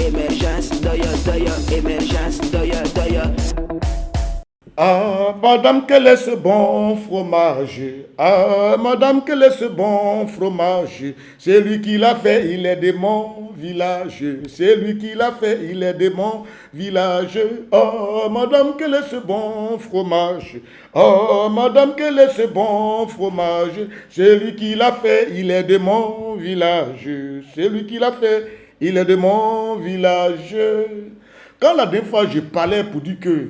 Émergence, doya, émergence, doya. Ah, madame, quel est ce bon fromage? Ah, madame, quel est ce bon fromage? C'est lui qui l'a fait, il est de mon village. C'est lui qui l'a fait, il est de mon village. Oh, madame, quel est ce bon fromage? Oh, madame, quel est ce bon fromage? C'est lui qui l'a fait, il est de mon village. C'est lui qui l'a fait, il est de mon village. Quand la dernière fois je parlais pour dire que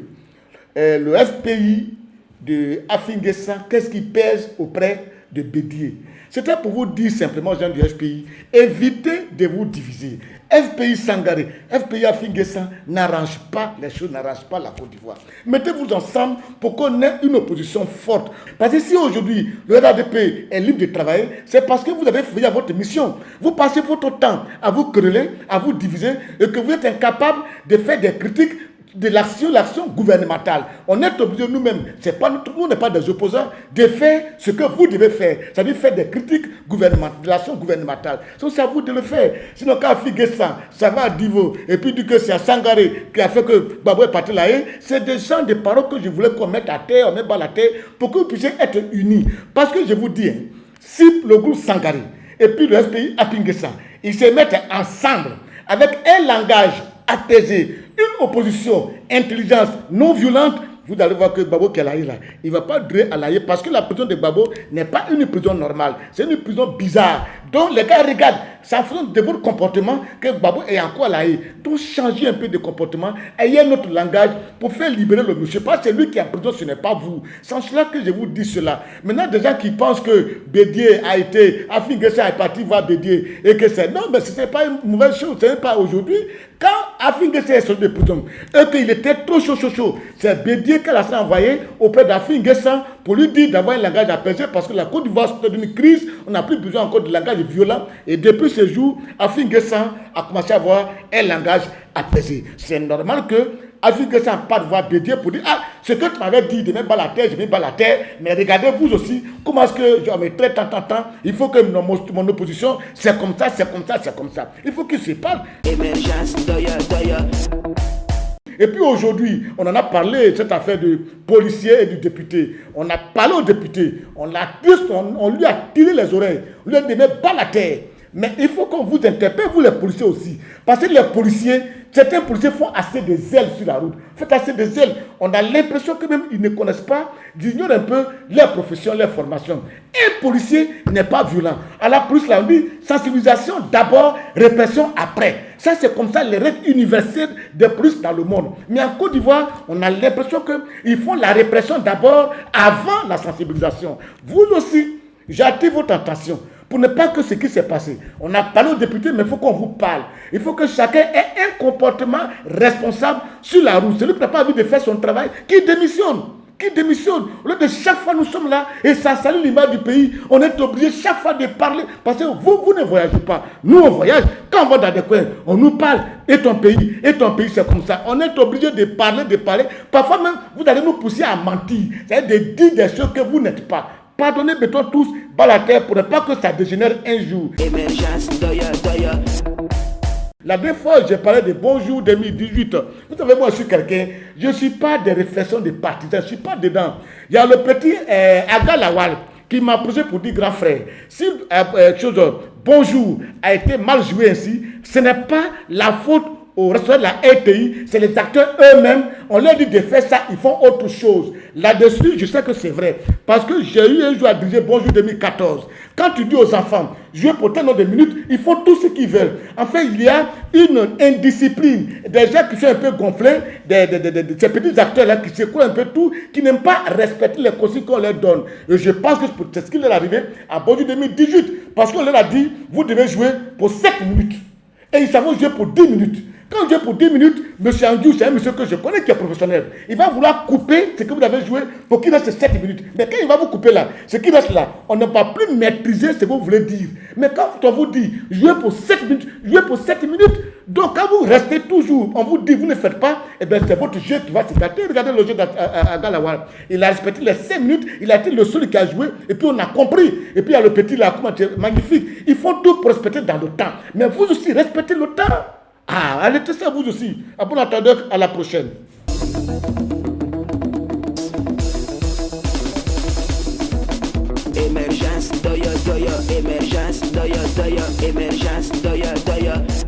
le FPI de Afinguessa, qu'est-ce qui pèse auprès de Bédié? C'était pour vous dire simplement, gens du FPI, évitez de vous diviser. FPI Sangaré, FPI Afinguessa n'arrange pas les choses, n'arrange pas la Côte d'Ivoire. Mettez-vous ensemble pour qu'on ait une opposition forte. Parce que si aujourd'hui le RADP est libre de travailler, c'est parce que vous avez fait à votre mission. Vous passez votre temps à vous quereller, à vous diviser, et que vous êtes incapable de faire des critiques de l'action gouvernementale. On est obligé nous-mêmes, nous n'est pas des opposants, de faire ce que vous devez faire. C'est-à-dire faire des critiques gouvernementales, de l'action gouvernementale. C'est à vous de le faire. Sinon, quand Figuessa, ça va à Divo, et puis dit que c'est à Sangaré qui a fait que Babou est parti là, c'est des gens de paroles que je voulais qu'on mette à terre, on met à la terre, pour que vous puissiez être unis. Parce que je vous dis, si le groupe Sangaré et puis le SPI Apinguessa, ils se mettent ensemble avec un langage apaisé, une opposition intelligente, non violente, vous allez voir que Babo qui est là, il ne va pas durer à l'Aïe parce que la prison de Babo n'est pas une prison normale, c'est une prison bizarre. Donc les gars regardent, ça fait de votre comportement que Babo est encore à l'Aïe. Donc changez un peu de comportement, ayez notre langage pour faire libérer le monsieur. Pas c'est lui qui est en prison, ce n'est pas vous. C'est en cela que je vous dis cela. Maintenant, des gens qui pensent que Bédié a été, Afinguessa est parti voir Bédié et que c'est... Non, mais ce n'est pas une mauvaise chose, ce n'est pas aujourd'hui. Quand Afinguessa est sorti de prison et qu'il était trop chaud, c'est Bédié qu'elle a envoyé auprès d'Afinguessa pour lui dire d'avoir un langage apaisé parce que la Côte d'Ivoire est dans une crise, on n'a plus besoin encore de langage violent. Et depuis ce jour, Afinguessa a commencé à avoir un langage apaisé. C'est normal que Afinguessa n'a pas de voir Bédié pour dire ah, ce que tu m'avais dit de mettre bas la terre, je mets bas la terre, mais regardez vous aussi, comment est-ce que je me traite tant, il faut que mon opposition, c'est comme ça. Il faut qu'ils se parlent. Émergence, doya. Et puis aujourd'hui, on en a parlé, cette affaire de policier et du député. On a parlé au député, on lui a tiré les oreilles, on lui a dit de mettre bas la terre. Mais il faut qu'on vous interpelle, vous les policiers aussi. Parce que les policiers, certains policiers font assez de zèle sur la route. Faites assez de zèle. On a l'impression que même ils ne connaissent pas, ils ignorent un peu leur profession, leur formation. Un policier n'est pas violent. À la police, là, on dit sensibilisation d'abord, répression après. Ça, c'est comme ça les règles universelles des polices dans le monde. Mais en Côte d'Ivoire, on a l'impression qu'ils font la répression d'abord avant la sensibilisation. Vous aussi, j'attire votre attention. Pour ne pas que ce qui s'est passé. On a parlé aux députés, mais il faut qu'on vous parle. Il faut que chacun ait un comportement responsable sur la route. Celui qui n'a pas envie de faire son travail, qui démissionne. Au lieu de chaque fois nous sommes là et ça salue l'image du pays, on est obligé chaque fois de parler. Parce que vous ne voyagez pas. Nous, on voyage. Quand on va dans des coins, on nous parle. Et ton pays, c'est comme ça. On est obligé de parler. Parfois même, vous allez nous pousser à mentir. C'est-à-dire de dire des choses que vous n'êtes pas. Pardonnez, mettons tous bas la terre pour ne pas que ça dégénère un jour. Émergence, doya. La dernière fois, j'ai parlé de Bonjour 2018. Vous savez, moi, je suis quelqu'un, je ne suis pas des réflexions de partisans, je ne suis pas dedans. Il y a le petit Aga Lawal qui m'a posé pour dire grand frère. Si Bonjour a été mal joué ainsi, ce n'est pas la faute au restaurant de la RTI, c'est les acteurs eux-mêmes. On leur dit de faire ça, ils font autre chose. Là-dessus, je sais que c'est vrai. Parce que j'ai eu un jour à diriger Bonjour 2014. Quand tu dis aux enfants, jouer pour tel nombre de minutes, ils font tout ce qu'ils veulent. En fait, il y a une indiscipline. Des gens qui sont un peu gonflés, ces petits acteurs-là qui secouent un peu tout, qui n'aiment pas respecter les consignes qu'on leur donne. Et je pense que c'est ce qui leur est arrivé à Bonjour 2018. Parce qu'on leur a dit, vous devez jouer pour 7 minutes. Et ils savent jouer pour 10 minutes. Quand je dis pour 10 minutes, M. Andiou, c'est un monsieur que je connais qui est professionnel. Il va vouloir couper ce que vous avez joué pour qu'il reste 7 minutes. Mais quand il va vous couper là, ce qui reste là, on ne va plus maîtriser ce que vous voulez dire. Mais quand on vous dit jouer pour 7 minutes, donc quand vous restez toujours, on vous dit vous ne faites pas, et bien c'est votre jeu qui va se gâter. Regardez le jeu d'Agalawal. Il a respecté les 5 minutes, il a été le seul qui a joué, et puis on a compris. Et puis il y a le petit là, magnifique. Ils font tout pour respecter dans le temps. Mais vous aussi, respectez le temps. Ah, allez tester à vous aussi. À bon entendeur, à la prochaine. Emergence, doya, doya, emergence, doya, doya, emergence, doya, doya.